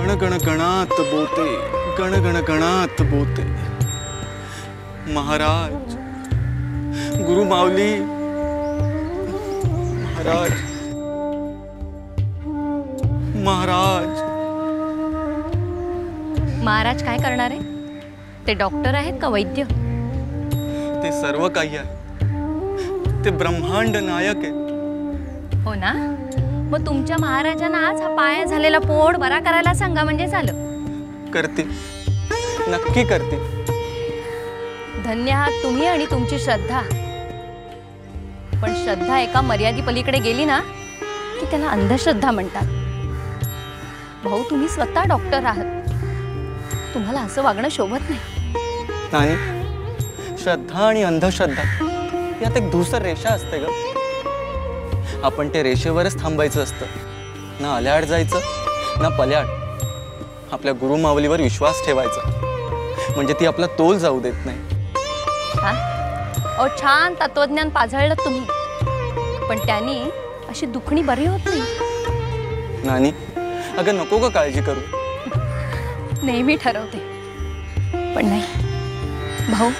गण गण गणात बोते, गण गण गणात बोते। महाराज, गुरु माऊली, महाराज, महाराज। महाराज काय करणार आहे? ते डॉक्टर आहेत का वैद्य? ते सर्व काही आहे। ते ब्रह्मांड नायक आहे। हो ना? मग तुमच्या महाराजांना आज हा पाया झालेला पोट बरा करायला सांगा, म्हणजे झालं। करते, नक्की करते। धन्य आहात तुम्ही आणि तुमची श्रद्धा। पण श्रद्धा एका मर्यादेपलीकडे गेली ना की त्याला अंधश्रद्धा म्हणतात। भाऊ, तुम्ही स्वतः डॉक्टर आहात, तुम्हाला असं वागणं शोभत नाही। नाही, श्रद्धा आणि अंधश्रद्धा यात एक धूसर रेषा असते ग। आपण ते रेषेवरच थांबायचं असतं, ना अल्याड जायचं ना पल्याड। आपल्या गुरु माऊलीवर विश्वास ठेवायचा, म्हणजे ती आपला तोल जाऊ देत नाही। छान, छान तत्वज्ञान पाझळलं तुम्ही, पण त्यांनी अशी दुखणी बरी होत नाही। नानी, अगं नको का काळजी करू। नेहमी ठरवते, पण नाही भाऊ,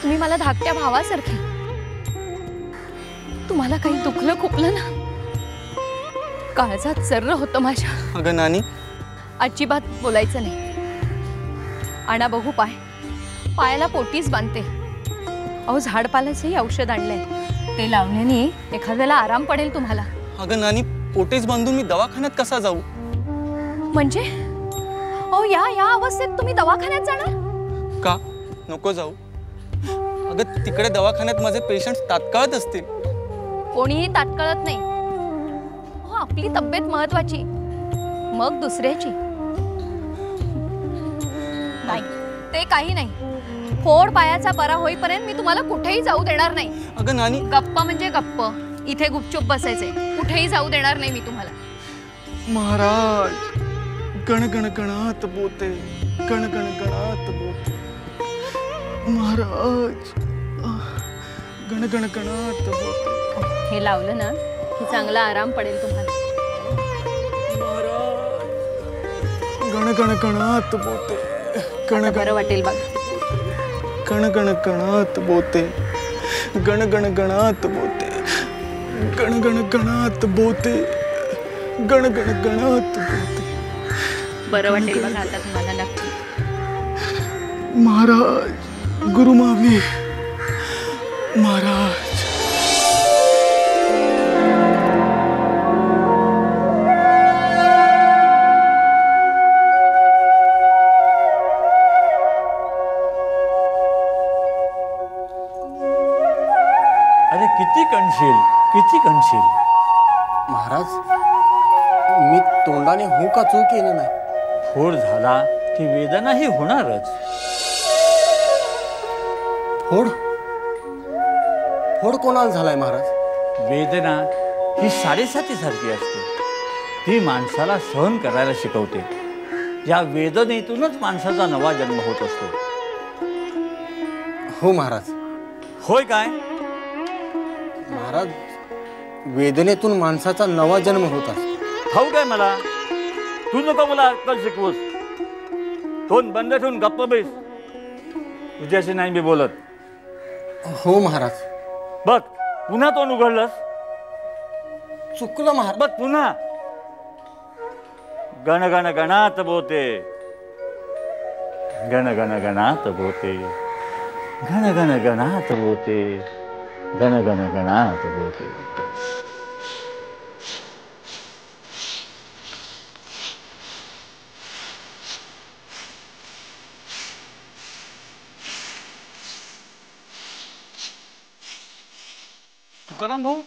तुम्ही मला धाकट्या भावासारखे। तुम्हाला काही दुखलं खुपलं ना, काळजात सर्र होतं माझ्या। अगं नानी, अजिबात बोलायचं नाही। आणा बघू पाय, पायाला पोटीच बांधते। अहो, झाडपाल्याचंही औषध आणलंय, ते लावण्याने एखाद्याला आराम पडेल तुम्हाला। अगं नानी, पोटेच बांधून मी दवाखान्यात कसा जाऊ? म्हणजे अहो, या अवस्थेत तुम्ही दवाखान्यात जाणार? का नको जाऊ? अगं तिकडे दवाखान्यात माझे पेशंट्स तात्काळत असतील। कोणीही तात्काळत नाही। हो, आपली तब्येत महत्वाची, मग दुसऱ्याची नाही। ते काही नाही, फोड पायाचा बरा होईपर्यंत मी तुम्हाला कुठेही जाऊ देणार नाही। अगं नानी, गप्पा म्हणजे गप्प, इथे गुपचूप बसायचे, कुठेही जाऊ देणार नाही मी तुम्हाला। महाराज, गण गण गणात बोते, गण गण गणात बोते। महाराज, गण गण गणात बोते। हे लावलं ना की चांगला आराम पडेल तुम्हाला। महाराज, गण गण गणात बोते, गण बरं वाटेल बघ। गण गण गणात बोते, गण गण गणात बोते, गण गण गणात बोते, गण गण गणात बोते। बरं वाटेल बघा आता तुम्हाला नक्की। महाराज, गुरु माऊली, महाराज। अरे किती कणशील, किती कणशील। महाराज, मी तोंडाने हो का चूक केलं नाही। फोड झाला की वेदनाही होणारच। फोड फोड कोणाला झालाय महाराज? वेदना ही साडेसातीसारखी असते, ती माणसाला सहन करायला शिकवते। या वेदनेतूनच माणसाचा नवा जन्म होत असतो। हो महाराज। होय काय महाराज, वेदनेतून माणसाचा नवा जन्म होत असतो। ठाऊक आहे मला, तू नको मला अक्कल शिकवूस। तोंड बंद ठेवून गप्प बैस, तुझ्याशी नाही मी बोलत। हो महाराज। बघ, पुन्हा तोंड उघडलंस, चुकलं महाराज। बघ पुन्हा। गण गण गणात बोते, गण गण गणात बोते, गण गण गणात बोते, गण गण गणात बोते। तुकाराम भाऊ?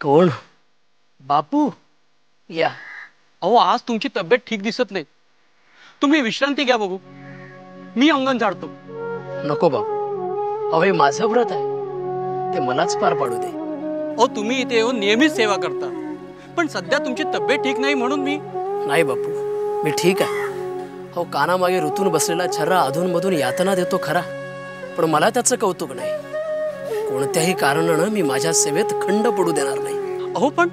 कोण? बापू या। अहो, आज तुमची तब्येत ठीक दिसत नाही, तुम्ही विश्रांती घ्या बघू, मी अंगण झाडतो। नको बाबा, अहो हे माझं व्रत आहे, ते मलाच पार पाडू दे। अहो, तुम्ही इथे येऊन नेहमीच सेवा करता, पण सध्या तुमची तब्येत ठीक नाही म्हणून मी नाही बापू, मी ठीक आहे। अहो, कानामागे ऋतून बसलेला छर्रा अधूनमधून यातना देतो खरा, पण मला त्याचं कौतुक नाही। कोणत्याही कारणानं मी माझ्या सेवेत खंड पडू देणार नाही। अहो पण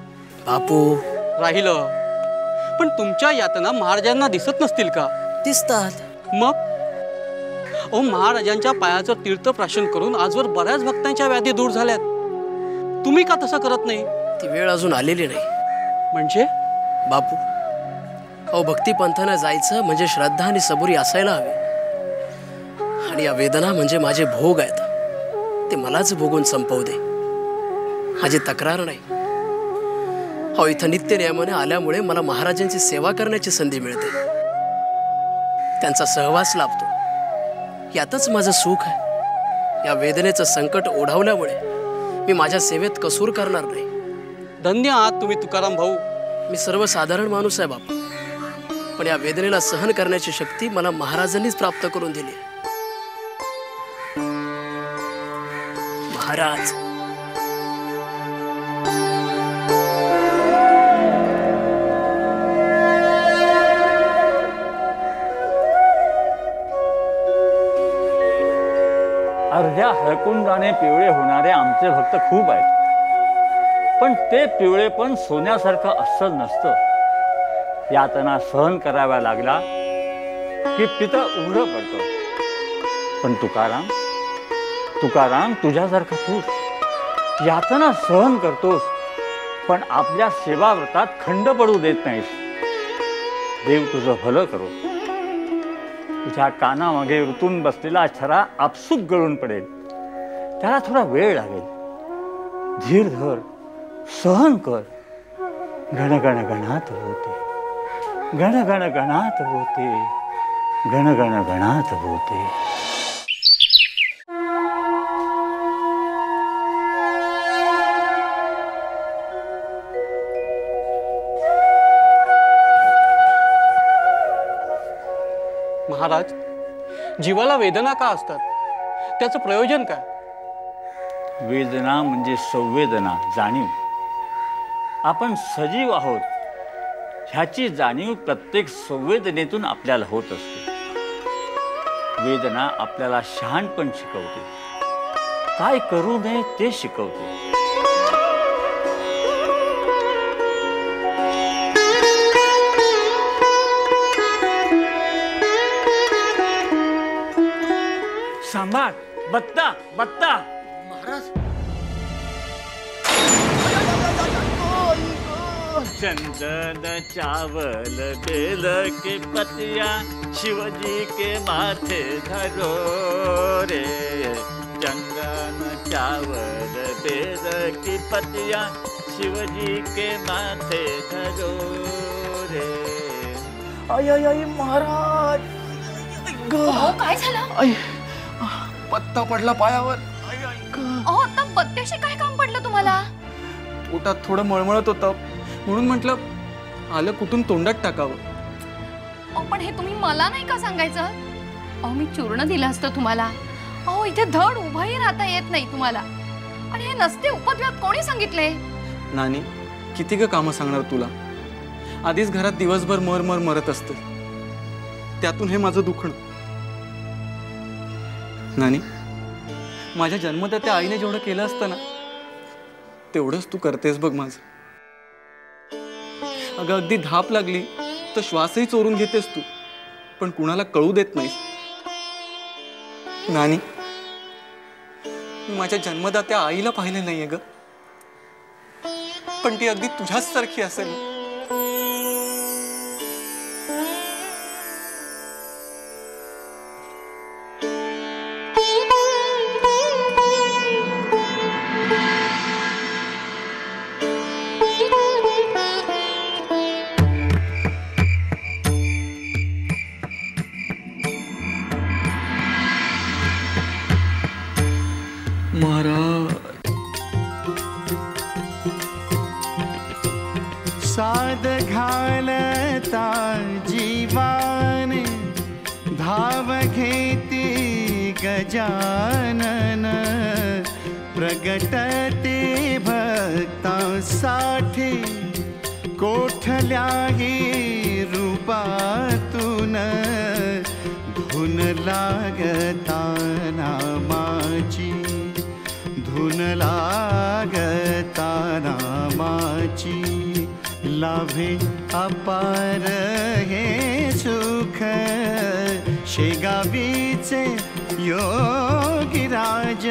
बापू, राहिलं, पण तुमच्या यातना महाराजांना दिसत नसतील का? दिसतात. मग अहो, महाराजांच्या पायाचं तीर्थप्राशन करून आजवर बऱ्याच भक्तांच्या व्याधी दूर झाल्यात. तुम्ही का तसं करत नाही? ती वेळ अजून आलेली नाही. म्हणजे बापू, अहो भक्तिपंथानं जायचं म्हणजे श्रद्धा आणि सबुरी असायला हवी. आणि या वेदना म्हणजे माझे भोग आहेत, ते मलाच भोगून संपवू दे. माझी तक्रार नाही. अहो इथं नित्य नियमाने आल्यामुळे मला महाराजांची सेवा करण्याची संधी मिळते, त्यांचा सहवास लाभतो. यातच माझं सुख आहे. या वेदनेचं संकट ओढावल्यामुळे मी माझ्या सेवेत कसूर करणार नाही. धन्य आहात तुम्ही तुकाराम भाऊ. मी सर्वसाधारण माणूस आहे बापू, पण या वेदनेला सहन करण्याची शक्ती मला महाराजांनीच प्राप्त करून दिली आहे. महाराज, अर्ध्या हळकुंडाने पिवळे होणारे आमचे भक्त खूप आहेत, पण ते पिवळे पण सोन्यासारखं अस्सल नसतं. यातना सहन कराव्या लागला की पितळ उघडं पडतं. पण तुकाराम तुझ्यासारखा तूच यातना सहन करतोस, पण आपल्या सेवाव्रतात खंड पडू देत नाहीस. देव तुझं भलं करो. तुझ्या कानामागे ऋतून बसलेला छरा आपसूक गळून पडेल, त्याला थोडा वेळ लागेल. धीर धर, सहन कर. गण गण गणात होते, गण गण गणात होते, गण गण गणात होते. महाराज, जीवाला वेदना का असतात? त्याचं प्रयोजन काय? वेदना म्हणजे संवेदना, जाणीव. आपण सजीव आहोत ह्याची जाणीव प्रत्येक संवेदनेतून आपल्याला होत असते. वेदना आपल्याला शहाणपण शिकवते, काय करू नये ते शिकवते. सांभाळ, बत्ता बत्ता. महाराज, चंदन चावल बेल के पतिया शिवजी के माथे धरो रे. चंदन चावल बेल की पतिया शिवजी के माथे धरो रे. आई महाराज, अहो काय झालं? पत्ता पडला पायावर. अहो आता बत्त्याशी काय काम पडलं तुम्हाला? पोटात थोडं मळमळत होतं, म्हणून म्हटलं आलं कुठून तोंडात टाकावं. अहो पण हे तुम्ही मला नाही का सांगायचं? अहो मी चूर्ण दिलं असतं तुम्हाला. अहो इथे धड उभंही राहता येत नाही तुम्हाला, आणि हे नसते उपद्व्याप कोणी सांगितले? नानी, किती ग कामं सांगणार तुला? आधीच घरात दिवसभर मर मरत असते, त्यातून हे माझं दुखणं. नानी, माझ्या जन्मदात्या आईने जेवढं केलं असतं ना, तेवढंच तू करतेस बघ माझं. अगं अगदी धाप लागली तर श्वासही चोरून घेतेस तू, पण कुणाला कळू देत नाहीस. नानी, मी माझ्या जन्मदात्या आईला पाहिले नाहीये ग, पण ती अगदी तुझ्याच सारखी असेल. साद घालता जीवान धाव घेती गजानन. प्रगटते भक्तांसाठी कोठल्याही रूपातून. धुन लागता नामाची, धुन लागता नामाची. लाभे अपार हे सुख शेगावीचे योगीराज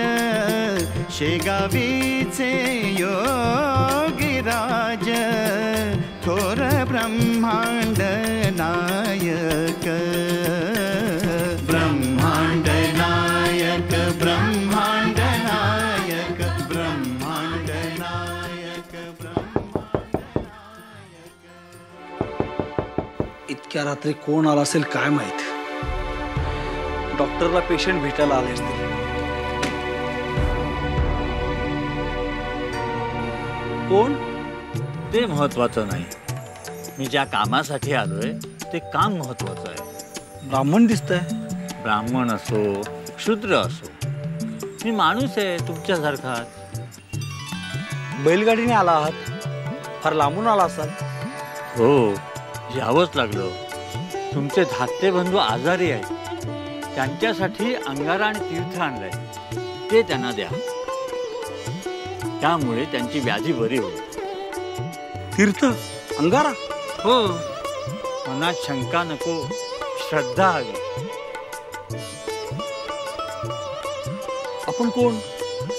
शेगावीचे योगीराज थोर ब्रह्मांड नायक ब्रह्मांड नायक ब्रह्मांड नायक ब्रह्मांड नायक इतक्या रात्री कोण आला असेल काय माहित. डॉक्टरला पेशंट भेटायला आले असतील. कोण ते महत्वाचं नाही. मी ज्या कामासाठी आलोय ते काम महत्वाचं आहे. ब्राह्मण दिसतंय. ब्राह्मण असो शूद्र असो मी माणूस आहे तुमच्यासारखाच. बैलगाडीने आला आहात. फार लांबून आला असाल. हो यावंच लागलं. तुमचे धाकटे बंधू आजारी आहेत. त्यांच्यासाठी अंगारा आणि तीर्थ आणलंय. ते त्यांना द्या. त्यामुळे त्यांची व्याधी बरी होईल. तीर्थ अंगारा. हो मनात शंका नको श्रद्धा हवी. आपण कोण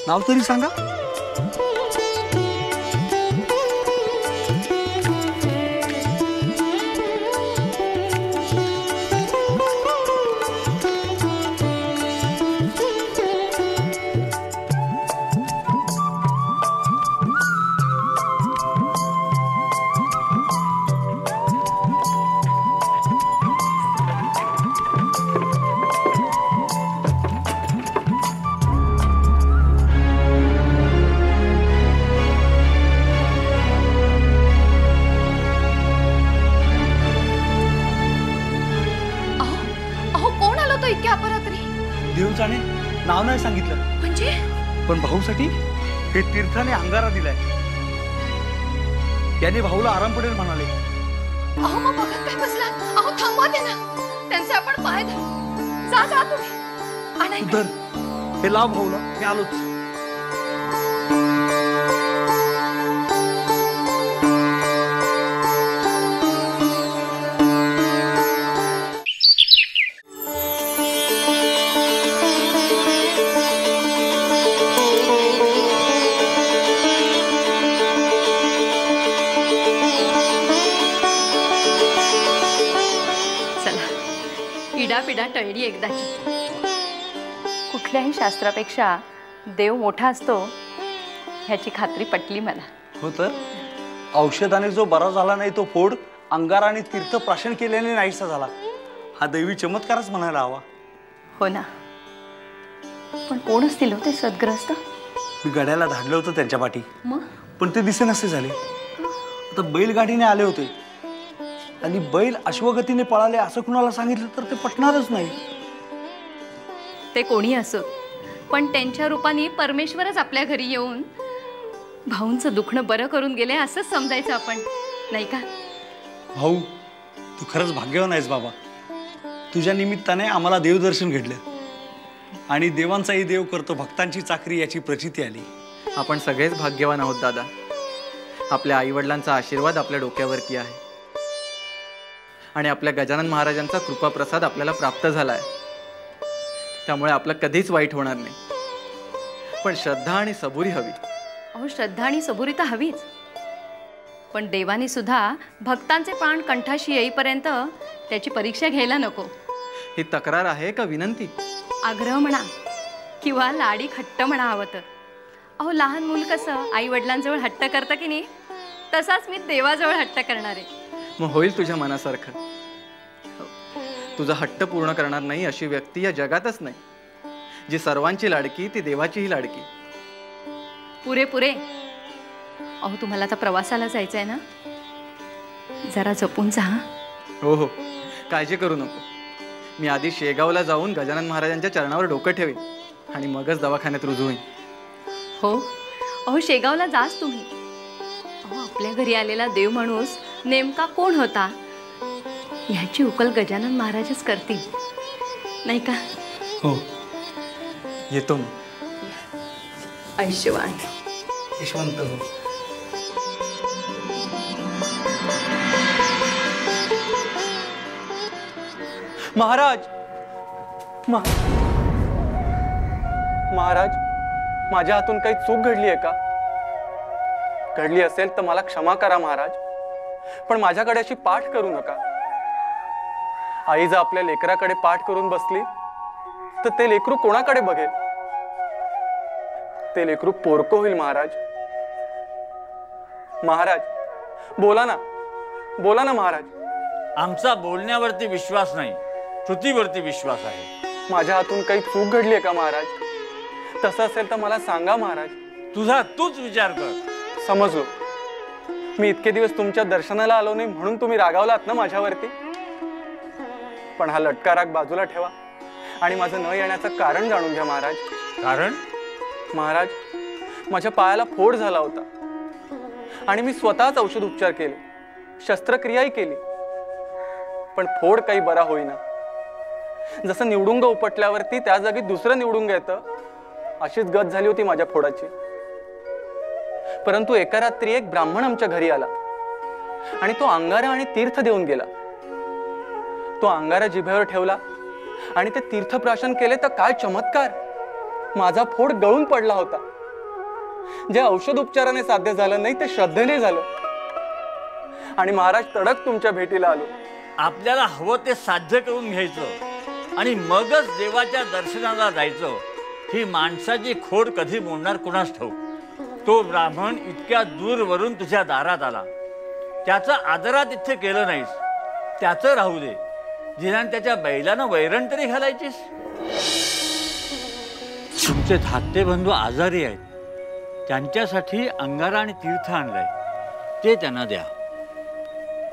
नाव तरी सांगा. देव जाणे नाव नाही सांगितलं. म्हणजे पण भाऊसाठी हे तीर्थाने अंगारा दिलाय. याने भाऊला आराम पडेल म्हणाले. अहो मग बघत काय बसला. अहो थांबवा दे ना. त्यांचे आपण पाय धरू. जा जा तुम्ही. आणि धर हे लाव भाऊला. मी आलोच. पिढा टळली एकदाची. कुठल्याही शास्त्रापेक्षा देव मोठा असतो ह्याची खात्री पटली मला. हो तर औषधाने जो बरा झाला नाही तो फोड अंगारा आणि तीर्थ प्राशन केल्याने नाहीसा झाला. हा दैवी चमत्कारच म्हणायला हवा. हो ना. पण कोण असतील होते सद्ग्रस्त. मी गड्याला धाडलं होतं त्यांच्या पाठी. मग पण ते दिसेनासे झाले. आता बैलगाडीने आले होते आणि बैल अश्वगतीने पळाले असं कुणाला सांगितलं तर ते पटणारच नाही. ते कोणी असो पण त्यांच्या रूपाने परमेश्वरच आपल्या घरी येऊन भाऊंचं दुखणं बरं करून गेले असंच समजायचं आपण नाही का. भाऊ तू खरंच भाग्यवान आहेस बाबा. तुझ्या निमित्ताने आम्हाला देवदर्शन घडलं आणि देवांचाही देव करतो भक्तांची चाकरी याची प्रचिती आली. आपण सगळेच भाग्यवान आहोत दादा. आपल्या आईवडिलांचा आशीर्वाद आपल्या डोक्यावरती आहे आणि आपल्या गजानन महाराजांचा कृपाप्रसाद आपल्याला प्राप्त झाला आहे. त्यामुळे आपलं कधीच वाईट होणार नाही. पण श्रद्धा आणि सबुरी हवी. अहो श्रद्धा आणि सबुरी तर हवीच. पण देवाने सुद्धा भक्तांचे प्राण कंठाशी येईपर्यंत त्याची परीक्षा घ्यायला नको. ही तक्रार आहे का विनंती. आग्रह म्हणा किंवा लाडी हट्ट म्हणा हवं तर. अहो लहान मूल कसं आई वडिलांजवळ हट्ट करतं की नाही तसाच मी देवाजवळ हट्ट करणार आहे. मग होईल तुझ्या मनासारखं. तुझा हट्ट पूर्ण करणार नाही अशी व्यक्ती या जगातच नाही. जी सर्वांची लाडकी ती देवाचीही लाडकी. पुरे पुरे. अहो तुम्हाला आता प्रवासाला जायचं आहे ना. जरा जपून जा. हो हो काळजी करू नको. मी आधी शेगावला जाऊन गजानन महाराजांच्या चरणावर डोकं ठेवीन आणि मगच दवाखान्यात रुजू होईन. हो अहो शेगावला जाच तुम्ही. अहो आपल्या घरी आलेला देव माणूस नेमका कोण होता ह्याची उकल गजानन महाराजच करतील नाही का. हो येतो मी. ऐश्यवान यशवंत हो. महाराज महाराज, माझ्या हातून काही चूक घडली आहे का? घडली असेल तर मला क्षमा करा महाराज, पण माझ्याकडे अशी पाठ करू नका. आई जर आपल्या लेकराकडे पाठ करून बसली तर ते लेकरू कोणाकडे बघेल? ते लेकरू पोरकं होईल महाराज. महाराज बोला ना महाराज. आमचा बोलण्यावरती विश्वास नाही, कृतीवरती विश्वास आहे. माझ्या हातून काही चूक घडली आहे का महाराज? तसं असेल तर मला सांगा महाराज. तुझा तूच विचार कर. समजलो. मी इतके दिवस तुमच्या दर्शनाला आलो नाही म्हणून तुम्ही रागावलात ना माझ्यावरती. पण हा लटका राग बाजूला ठेवा आणि माझं न येण्याचं कारण जाणून घ्या महाराज. कारण महाराज, माझ्या पायाला फोड झाला होता आणि मी स्वतःच औषध उपचार केले, शस्त्रक्रियाही केली, पण फोड काही बरा होईना. जसं निवडुंग उपटल्यावरती त्या जागी दुसरं निवडुंग येतं, अशीच गत झाली होती माझ्या फोडाची. परंतु एका रात्री एक ब्राह्मण आमच्या घरी आला आणि तो अंगारा आणि तीर्थ देऊन गेला. तो अंगारा जिभेवर ठेवला आणि ते तीर्थप्राशन केले तर काय चमत्कार! माझा फोड गळून पडला होता. जे औषध उपचाराने साध्य झालं नाही ते श्रद्धेने झालं. आणि महाराज, तडक तुमच्या भेटीला आलो. आपल्याला हवं ते साध्य करून घ्यायचं आणि मगच देवाच्या दर्शनाला जायचं. ही माणसाची खोड कधी मोडणार कुणास ठाऊक. तो ब्राह्मण इतक्या दूरवरून तुझ्या दारात आला, त्याचा आदरातिथ्य केलं नाहीस. त्याचं राहू दे, जिनान त्याच्या बैलानं वैरण तरी घालायचीस. तुमचे धाकटे बंधू आजारी आहेत, त्यांच्यासाठी अंगारा आणि तीर्थ आणलंय, ते त्यांना द्या.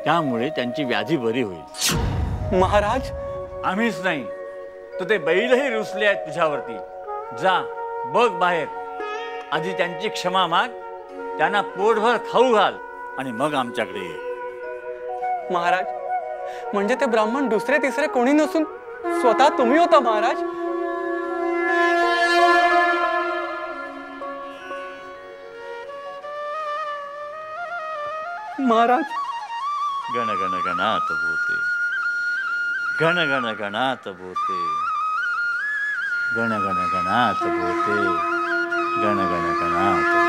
त्यामुळे त्यांची व्याधी बरी होईल. महाराज, आम्हीच नाही तर ते बैलही रुसले आहेत तुझ्यावरती. जा, बघ बाहेर, आधी त्यांची क्षमा माग, त्यांना पोटभर खाऊ घाल आणि मग आमच्याकडे ये. महाराज, म्हणजे ते ब्राह्मण दुसरे तिसरे कोणी नसून स्वतः तुम्ही होता महाराज. महाराज, गण गण गणात बोते, गण गण गणात बोते, गण गण गणात बोते, गण गण गणात.